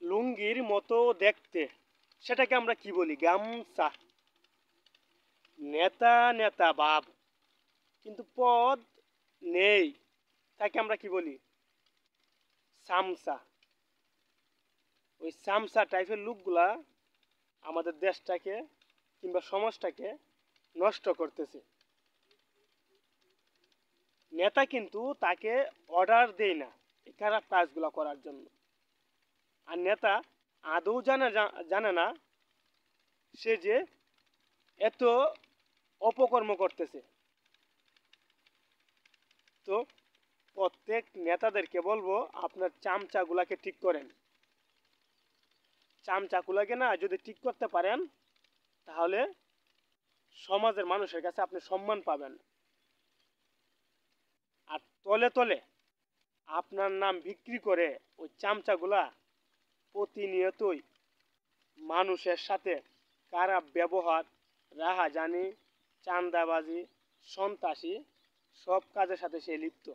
লুঙ্গির মতো দেখতে, সেটাকে আমরা কি বলি? গামছা। নেতা নেতা ভাব কিন্তু পদ নেই, তাকে আমরা কি বলি? সামসা। ওই সামসা টাইপের লোকগুলা আমাদের দেশটাকে কিংবা সমাজটাকে নষ্ট করতেছে। নেতা কিন্তু তাকে অর্ডার দেয় না এই খারাপ কাজগুলো করার জন্য। আর নেতা আদৌ জানে না সে যে এত অপকর্ম করতেছে। তো প্রত্যেক নেতাদেরকে বলবো, আপনার চামচাগুলাকে ঠিক করেন। চামচাগুলাকে না যদি ঠিক করতে পারেন, তাহলে সমাজের মানুষের কাছে আপনি সম্মান পাবেন। আর তলে তলে আপনার নাম বিক্রি করে ওই চামচাগুলা প্রতিনিয়তই মানুষের সাথে খারাপ ব্যবহার, রাহাজানি, চাঁদাবাজি, সন্ত্রাসী সব কাজের সাথে সে লিপ্ত।